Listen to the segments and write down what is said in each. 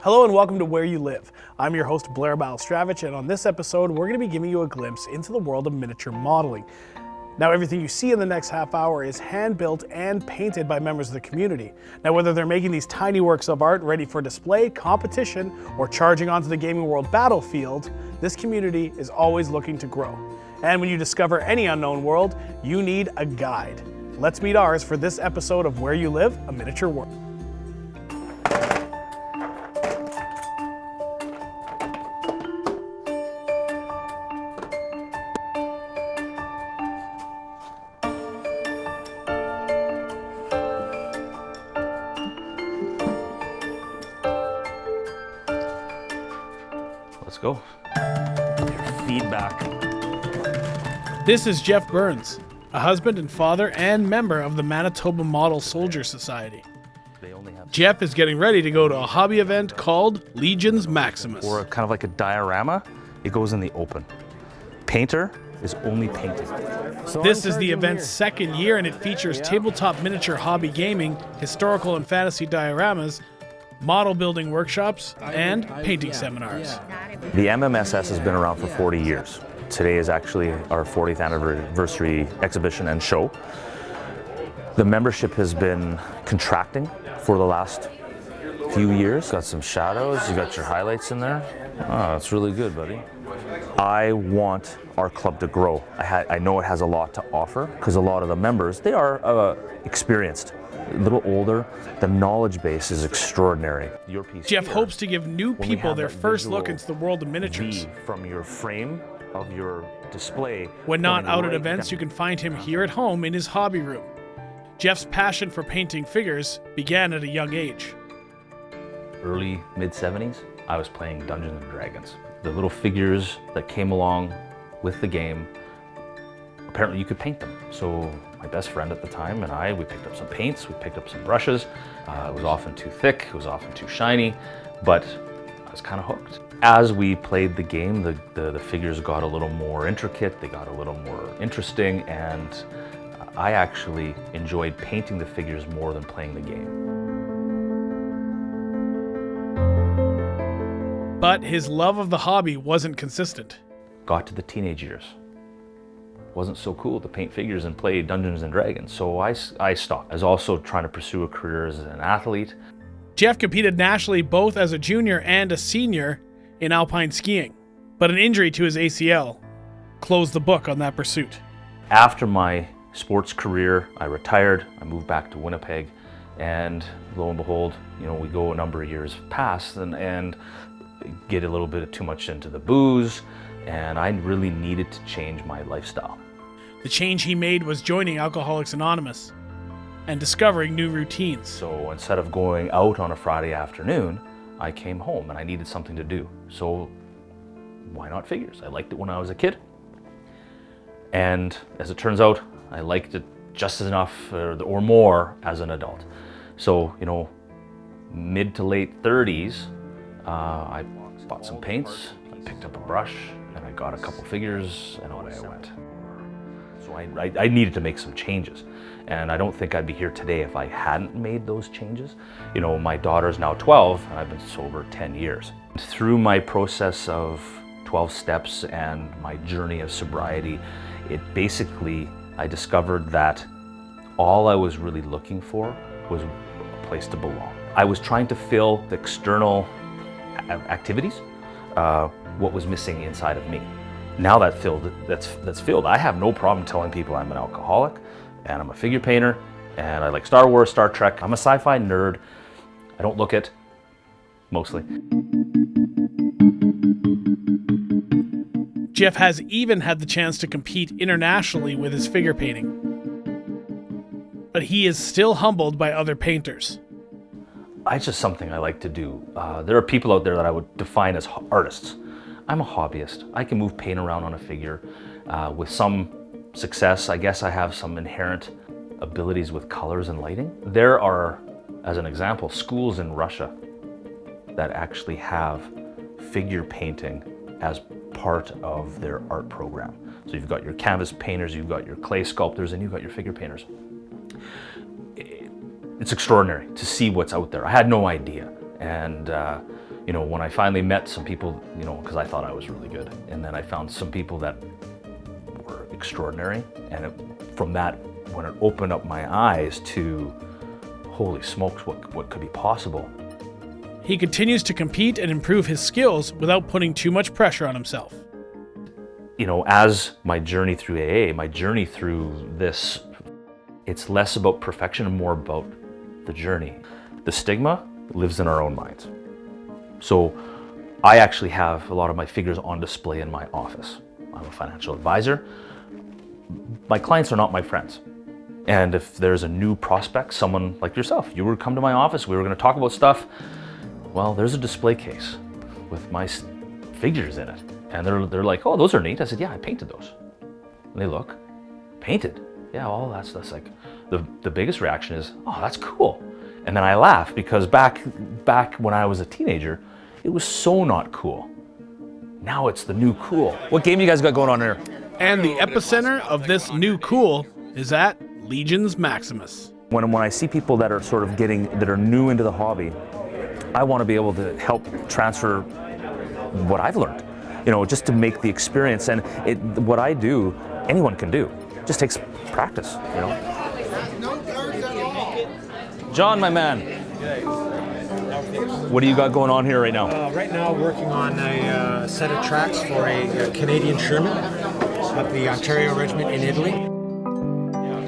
Hello and welcome to Where You Live. I'm your host Blair Balstravich, and on this episode we're going to be giving you a glimpse into the world of miniature modeling. Now, everything you see in the next half hour is hand-built and painted by members of the community. Now, whether they're making these tiny works of art ready for display, competition, or charging onto the gaming world battlefield, this community is always looking to grow. And when you discover any unknown world, you need a guide. Let's meet ours for this episode of Where You Live, a Miniature World. Let's go. Your feedback. This is Jeff Burns, a husband and father and member of the Manitoba Model Soldier Society. Jeff is getting ready to go to a hobby event called Legions Maximus. Or kind of like a diorama, it goes in the open. Painter is only painting. This is the event's second year, and it features tabletop miniature hobby gaming, historical and fantasy dioramas, model building workshops, and painting seminars. The MMSS has been around for 40 years. Today is actually our 40th anniversary exhibition and show. The membership has been contracting for the last few years. Got some shadows, you got your highlights in there. Oh, that's really good, buddy. I want our club to grow. I know it has a lot to offer because a lot of the members, they are experienced. A little older, the knowledge base is extraordinary. Your piece Jeff here, hopes to give new people their first look into the world of miniatures. From your frame of your display. When not out at events, you can find him here at home in his hobby room. Jeff's passion for painting figures began at a young age. Early, mid-70s, I was playing Dungeons & Dragons. The little figures that came along with the game, apparently you could paint them. So my best friend at the time and I, we picked up some paints, we picked up some brushes. It was often too thick, it was often too shiny, but I was kind of hooked. As we played the game, the figures got a little more intricate, they got a little more interesting, and I actually enjoyed painting the figures more than playing the game. But his love of the hobby wasn't consistent. Got to the teenage years. Wasn't so cool to paint figures and play Dungeons & Dragons, so I stopped. I was also trying to pursue a career as an athlete. Jeff competed nationally both as a junior and a senior in alpine skiing, but an injury to his ACL closed the book on that pursuit. After my sports career, I retired, I moved back to Winnipeg, and lo and behold, we go a number of years past and get a little bit too much into the booze, and I really needed to change my lifestyle. The change he made was joining Alcoholics Anonymous and discovering new routines. So instead of going out on a Friday afternoon, I came home and I needed something to do. So why not figures? I liked it when I was a kid. And as it turns out, I liked it just as enough or more as an adult. So, mid to late 30s, I bought some paints, I picked up a brush, and I got a couple figures, and away I went. So I needed to make some changes. And I don't think I'd be here today if I hadn't made those changes. My daughter's now 12, and I've been sober 10 years. Through my process of 12 steps and my journey of sobriety, I discovered that all I was really looking for was a place to belong. I was trying to fill the external activities, what was missing inside of me. Now that's filled. I have no problem telling people I'm an alcoholic, and I'm a figure painter, and I like Star Wars, Star Trek. I'm a sci-fi nerd. I don't look it, mostly. Jeff has even had the chance to compete internationally with his figure painting. But he is still humbled by other painters. It's just something I like to do. There are people out there that I would define as artists. I'm a hobbyist. I can move paint around on a figure. With some success, I guess I have some inherent abilities with colors and lighting. There are, as an example, schools in Russia that actually have figure painting as part of their art program. So you've got your canvas painters, you've got your clay sculptors, and you've got your figure painters. It's extraordinary to see what's out there. I had no idea. And You know, when I finally met some people, you know, because I thought I was really good, and then I found some people that were extraordinary, and from that, when it opened up my eyes to, holy smokes, what could be possible. He continues to compete and improve his skills without putting too much pressure on himself. You know, as my journey through AA, my journey through this, it's less about perfection and more about the journey. The stigma lives in our own minds. So I actually have a lot of my figures on display in my office. I'm a financial advisor. My clients are not my friends. And if there's a new prospect, someone like yourself, you were to come to my office, we were going to talk about stuff, well, there's a display case with my figures in it. And they're like, oh, those are neat. I said, yeah, I painted those. And they look, painted? Yeah, well, that's like, the biggest reaction is, oh, that's cool. And then I laugh because back when I was a teenager, it was so not cool. Now it's the new cool. What game you guys got going on there? And the epicenter of this new cool is at Legions Maximus. When I see people that are sort of that are new into the hobby, I want to be able to help transfer what I've learned, you know, just to make the experience. And what I do, anyone can do. It just takes practice, you know. John, my man, what do you got going on here right now? Right now, working on a set of tracks for a Canadian Sherman of the Ontario Regiment in Italy.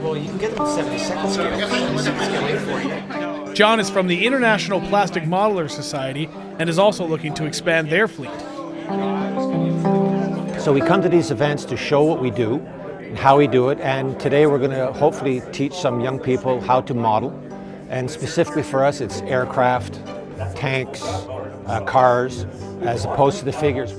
Well, you can get them 72nd scale, 72nd scale 840. John is from the International Plastic Modeler Society and is also looking to expand their fleet. So we come to these events to show what we do and how we do it, and today we're going to hopefully teach some young people how to model. And specifically for us, it's aircraft, tanks, cars, as opposed to the figures.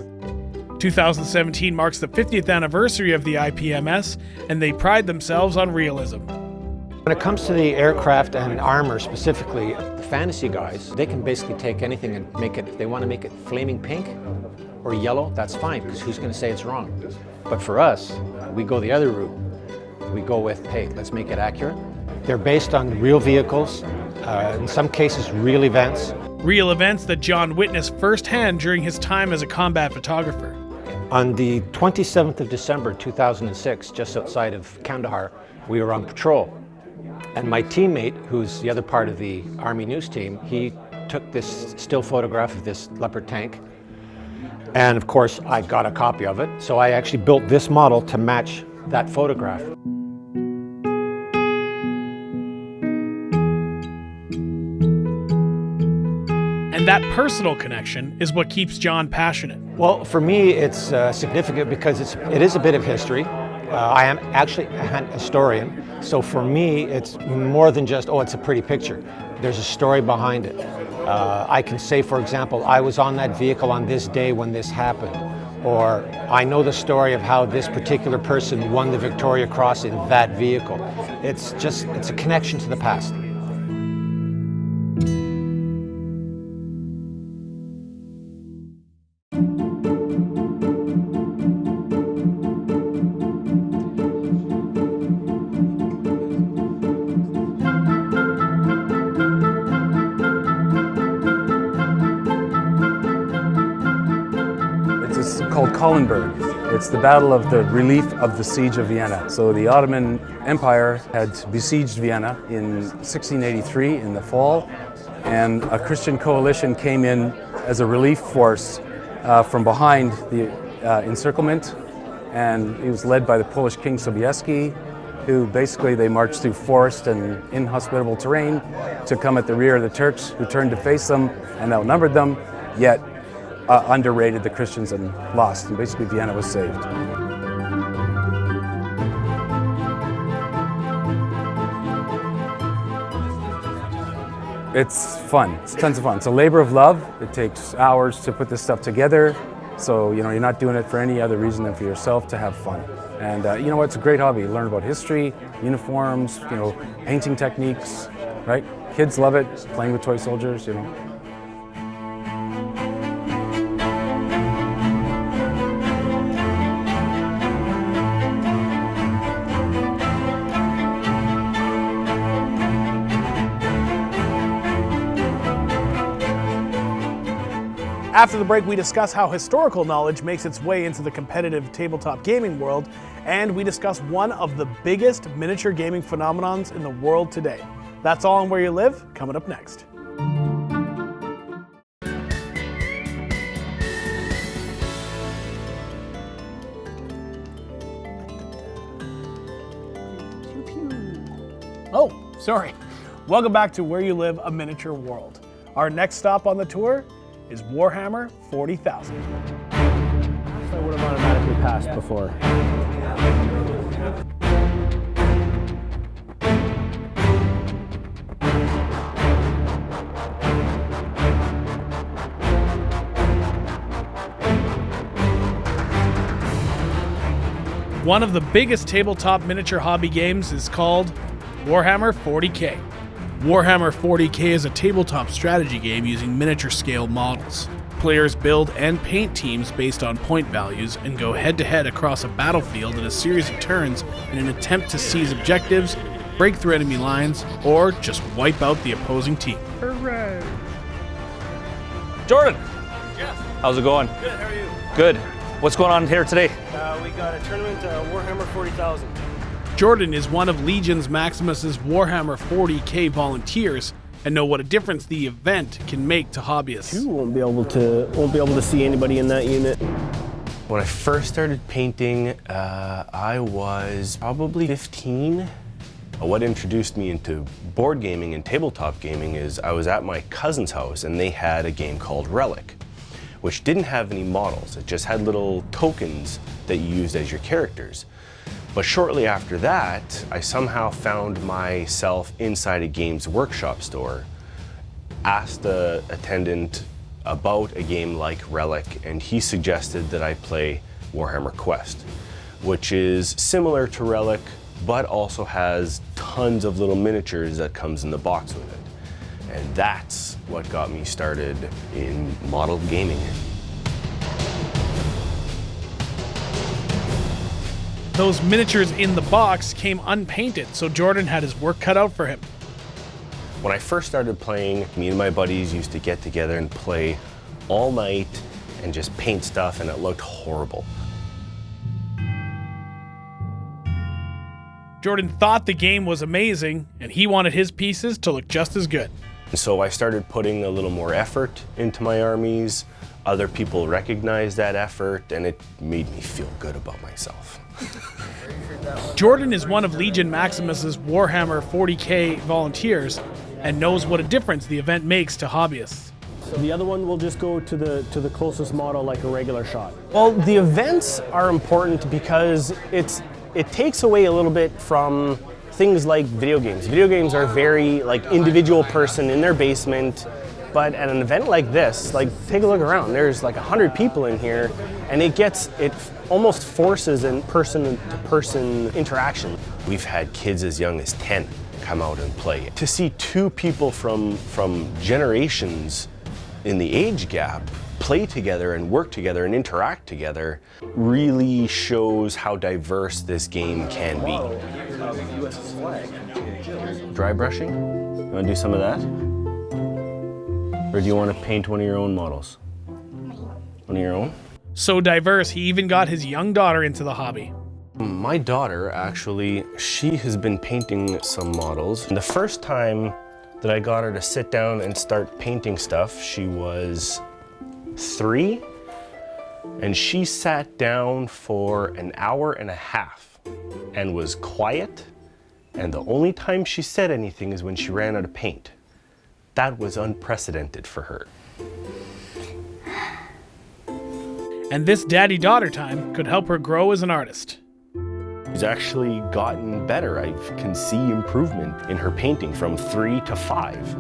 2017 marks the 50th anniversary of the IPMS, and they pride themselves on realism. When it comes to the aircraft and armor specifically, the fantasy guys, they can basically take anything and make it, if they want to make it flaming pink or yellow, that's fine, because who's going to say it's wrong? But for us, we go the other route. We go with, hey, let's make it accurate. They're based on real vehicles, in some cases real events. Real events that John witnessed firsthand during his time as a combat photographer. On the 27th of December 2006, just outside of Kandahar, we were on patrol. And my teammate, who's the other part of the Army News team, he took this still photograph of this Leopard tank. And of course, I got a copy of it. So I actually built this model to match that photograph. And that personal connection is what keeps John passionate. Well, for me, it's significant because it is a bit of history. I am actually a historian, so for me, it's more than just, oh, it's a pretty picture. There's a story behind it. I can say, for example, I was on that vehicle on this day when this happened, or I know the story of how this particular person won the Victoria Cross in that vehicle. It's a connection to the past. It's called Collenberg. It's the battle of the relief of the siege of Vienna. So the Ottoman Empire had besieged Vienna in 1683 in the fall, and a Christian coalition came in as a relief force from behind the encirclement, and it was led by the Polish King Sobieski, who basically they marched through forest and inhospitable terrain to come at the rear of the Turks, who turned to face them and outnumbered them, yet underrated the Christians and lost, and basically Vienna was saved. It's fun. It's tons of fun. It's a labor of love. It takes hours to put this stuff together. So, you know, you're not doing it for any other reason than for yourself to have fun. And you know what? It's a great hobby. You learn about history, uniforms, you know, painting techniques, right? Kids love it, playing with toy soldiers, you know. After the break, we discuss how historical knowledge makes its way into the competitive tabletop gaming world, and we discuss one of the biggest miniature gaming phenomenons in the world today. That's all on Where You Live, coming up next. Oh, sorry. Welcome back to Where You Live, a miniature world. Our next stop on the tour is Warhammer 40,000. I would have automatically passed before. One of the biggest tabletop miniature hobby games is called Warhammer 40K. Warhammer 40K is a tabletop strategy game using miniature scale models. Players build and paint teams based on point values and go head-to-head across a battlefield in a series of turns in an attempt to seize objectives, break through enemy lines, or just wipe out the opposing team. Hooray! Jordan! Yes. How's it going? Good, how are you? Good. What's going on here today? We got a tournament, Warhammer 40,000. Jordan is one of Legion's Maximus's Warhammer 40K volunteers and know what a difference the event can make to hobbyists. You won't be able to see anybody in that unit. When I first started painting, I was probably 15. What introduced me into board gaming and tabletop gaming is I was at my cousin's house and they had a game called Relic, which didn't have any models. It just had little tokens that you used as your characters. But shortly after that, I somehow found myself inside a Games Workshop store, asked the attendant about a game like Relic, and he suggested that I play Warhammer Quest, which is similar to Relic, but also has tons of little miniatures that comes in the box with it. And that's what got me started in model gaming. Those miniatures in the box came unpainted, so Jordan had his work cut out for him. When I first started playing, me and my buddies used to get together and play all night and just paint stuff, and it looked horrible. Jordan thought the game was amazing, and he wanted his pieces to look just as good. And so I started putting a little more effort into my armies. Other people recognized that effort, and it made me feel good about myself. Jordan is one of Legion Maximus's Warhammer 40K volunteers and knows what a difference the event makes to hobbyists. The other one will just go to the closest model like a regular shot. Well, the events are important because it takes away a little bit from things like video games. Video games are very like individual person in their basement, but at an event like this, like take a look around. There's like 100 people in here, and it almost forces in person-to-person interaction. We've had kids as young as 10 come out and play. To see two people from generations in the age gap play together and work together and interact together really shows how diverse this game can be. Dry brushing? You want to do some of that? Or do you want to paint one of your own models? One of your own? So diverse, he even got his young daughter into the hobby. My daughter, actually, she has been painting some models. And the first time that I got her to sit down and start painting stuff, she was 3, and she sat down for an hour and a half and was quiet, and the only time she said anything is when she ran out of paint. That was unprecedented for her. And this daddy-daughter time could help her grow as an artist. She's actually gotten better. I can see improvement in her painting from 3 to 5.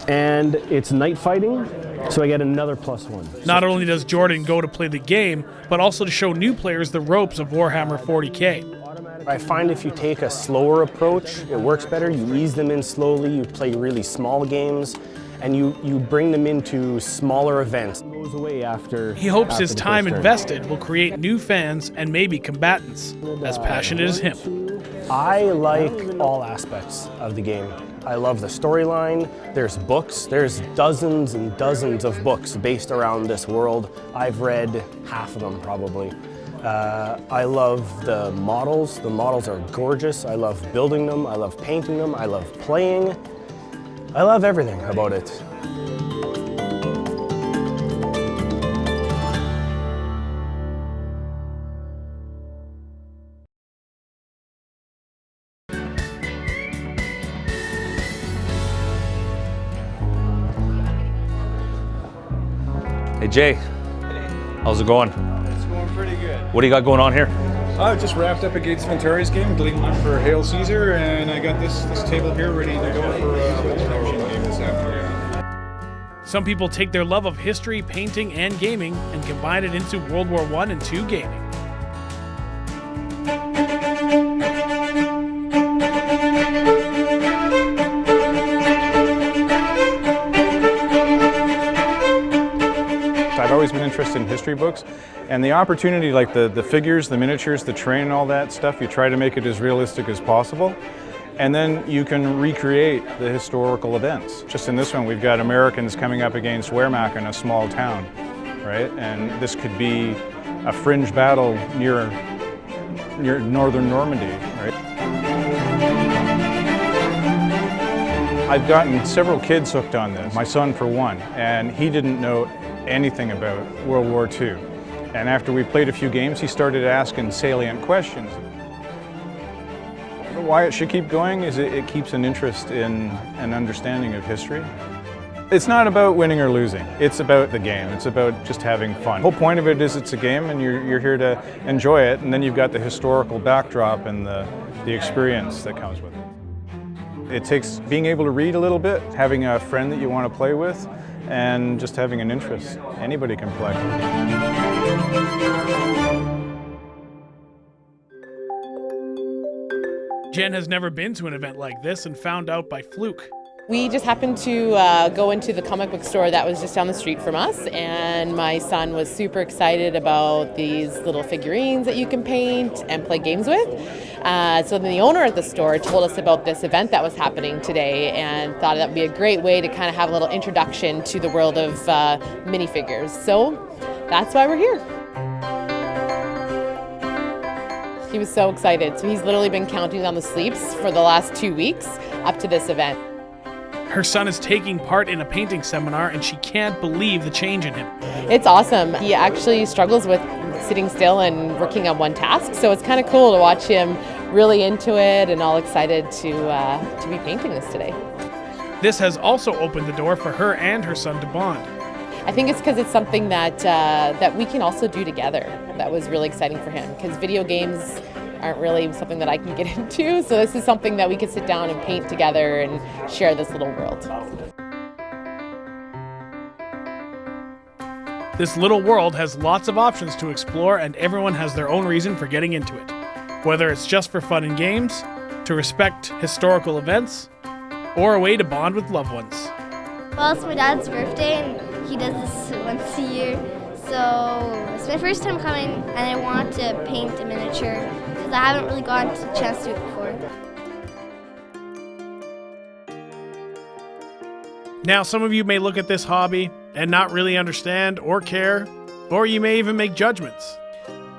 And it's night fighting, so I get another +1. Not only does Jordan go to play the game, but also to show new players the ropes of Warhammer 40K. I find if you take a slower approach, it works better. You ease them in slowly, you play really small games, and you bring them into smaller events. Goes away after. He hopes after his the time first turn. invested will create new fans and maybe combatants as passionate as him. 1, 2, I like all aspects of the game. I love the storyline. There's books. There's dozens and dozens of books based around this world. I've read half of them probably. I love the models. The models are gorgeous. I love building them. I love painting them. I love playing. I love everything about it. Hey Jay, how's it going? It's going pretty good. What do you got going on here? I just wrapped up a Gates Venturi's game, Gleam one for Hail Caesar, and I got this table here ready to go for a production game this afternoon. Some people take their love of history, painting, and gaming and combine it into World War I and II gaming. I've always been interested in history books, and the opportunity, like the figures, the miniatures, the terrain, and all that stuff, you try to make it as realistic as possible, and then you can recreate the historical events. Just in this one, we've got Americans coming up against Wehrmacht in a small town, right? And this could be a fringe battle near northern Normandy, right? I've gotten several kids hooked on this, my son for one, and he didn't know anything about World War II. And after we played a few games, he started asking salient questions. Why it should keep going is it keeps an interest in an understanding of history. It's not about winning or losing. It's about the game. It's about just having fun. The whole point of it is it's a game and you're here to enjoy it, and then you've got the historical backdrop and the experience that comes with it. It takes being able to read a little bit, having a friend that you want to play with, and just having an interest. Anybody can play. Jen has never been to an event like this and found out by fluke. We just happened to go into the comic book store that was just down the street from us, and my son was super excited about these little figurines that you can paint and play games with. So then the owner at the store told us about this event that was happening today and thought that would be a great way to kind of have a little introduction to the world of minifigures. So that's why we're here. He was so excited. So he's literally been counting down the sleeps for the last 2 weeks up to this event. Her son is taking part in a painting seminar and she can't believe the change in him. It's awesome. He actually struggles with sitting still and working on one task, so it's kind of cool to watch him really into it and all excited to be painting this today. This has also opened the door for her and her son to bond. I think it's because it's something that we can also do together. That was really exciting for him, because video games aren't really something that I can get into, so this is something that we could sit down and paint together and share this little world. This little world has lots of options to explore, and everyone has their own reason for getting into it. Whether it's just for fun and games, to respect historical events, or a way to bond with loved ones. Well, it's my dad's birthday, and he does this once a year. So it's my first time coming, and I want to paint a miniature because I haven't really gotten a chance to do it before. Now, some of you may look at this hobby and not really understand or care, or you may even make judgments.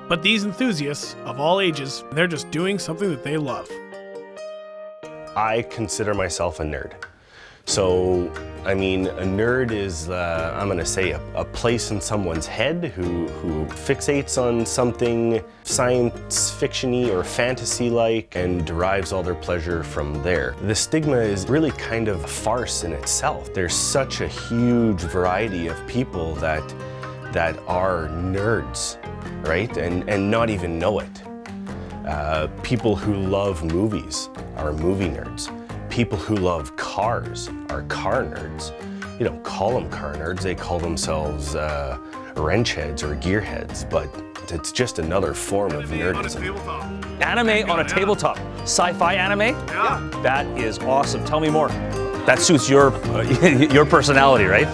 But these enthusiasts of all ages, they're just doing something that they love. I consider myself a nerd. So, I mean, a nerd is, I'm gonna say, a place in someone's head who fixates on something science fiction-y or fantasy-like and derives all their pleasure from there. The stigma is really kind of a farce in itself. There's such a huge variety of people that are nerds, right? And not even know it. People who love movies are movie nerds. People who love cars are car nerds. You don't call them car nerds, they call themselves wrench heads or gearheads, but it's just another form of nerdism. Anime on a tabletop. Sci-fi anime? Yeah. That is awesome. Tell me more. That suits your personality, right?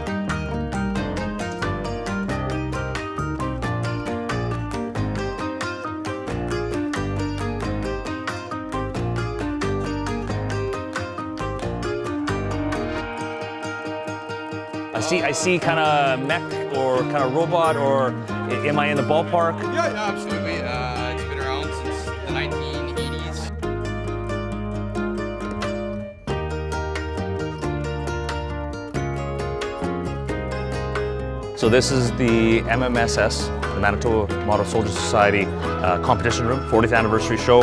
I see kind of mech or kind of robot, or am I in the ballpark? Yeah, absolutely. It's been around since the 1980s. So this is the MMSS, the Manitoba Model Soldier Society competition room, 40th anniversary show.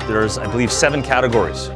There's, I believe, 7 categories.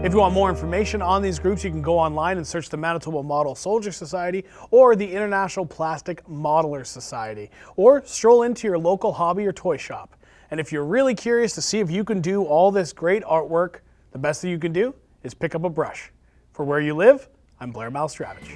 If you want more information on these groups, you can go online and search the Manitoba Model Soldier Society or the International Plastic Modeler Society, or stroll into your local hobby or toy shop. And if you're really curious to see if you can do all this great artwork, the best thing you can do is pick up a brush. For Where You Live, I'm Blair Malstravich.